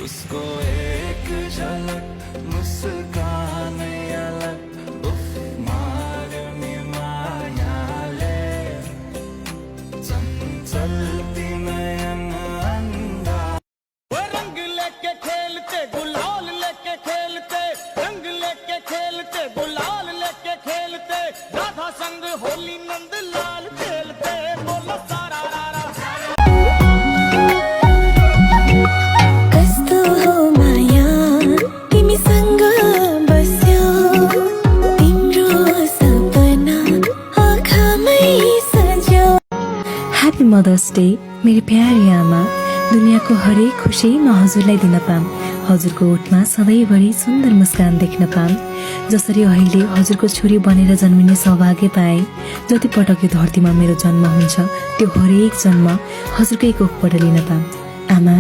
उसको एक झलक मुस्कान अलग उफ मारनी मायाले चंचलती नयन अंदा। वो रंग लेके खेलते गुलाल लेके खेलते, रंग लेके खेलते गुलाल लेके खेलते, राधा संग होली नंद लाल खेलते, बोलो सारा रारा। कस्तो हो माया तिमी संग बस्यो, तिम्रो सपना आँखामै सज्यो। ह्याप्पी मदर्स डे मेरी प्यारी आमा। दुनियाँको हरेक खुसी म हजुरलाई दिन पाऊँ, हजुरको ओठमा सधैँभरि सुन्दर मुस्कान देख्न पाऊँ। जसरी अहिले हजुरको छोरी बनेर जन्मिने सौभाग्य पाएँ, जति पटक यो धरतीमा मेरो जन्म हुन्छ त्यो हरेक जन्म हजुरकै कोखबाट लिन पाऊँ। आमा,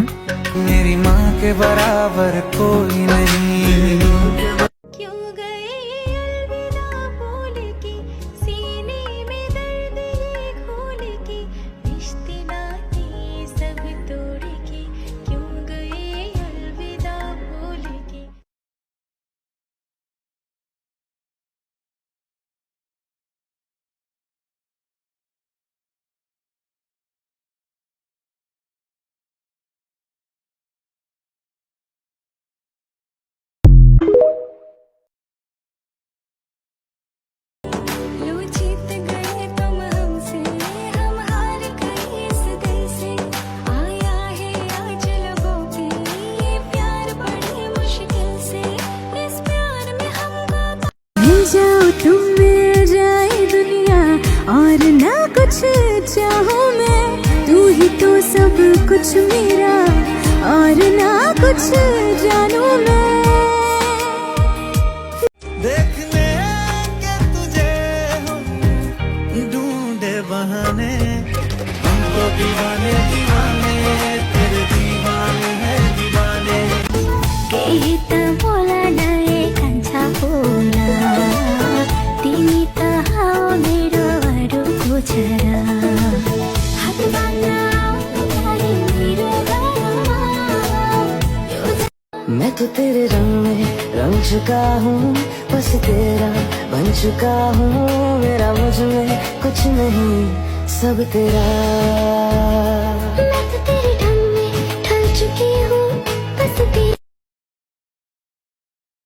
मेरी माँ के बराबर कोई नहीं। क्यों गए अलविदा बोल के, सीने में दर्द ये खोल के, रिश्ते नाते सब तोड़ के, क्यों गए अलविदा बोल के। लो जीत गए तुम हमसे, हम हार गए इस दिल से, आया है आज लबों पे ये प्यार बड़ी मुश्किल से, इस प्यार में हमको मिल जाओ तुम, मिल जाए दुनिया और ना कुछ चाहूँ मैं, तू ही तो सब कुछ मेरा और ना कुछ जानू मैं। देखने के तुझे हम ढूंढे बहाने, हमको दीवाने दीवाने तेरे दीवाने हैं दीवाने। केही त बोला नए कान्छा बोला, तिमी त हौ मेरो अरूको छोरा, हात बाँध्न आऊ प्यारी मेरो घरमा। मैं तो तेरे रंग में रंग चुका हूँ, बस तेरा बन चुका हूँ, मेरा मुझ में कुछ नहीं सब तेरा।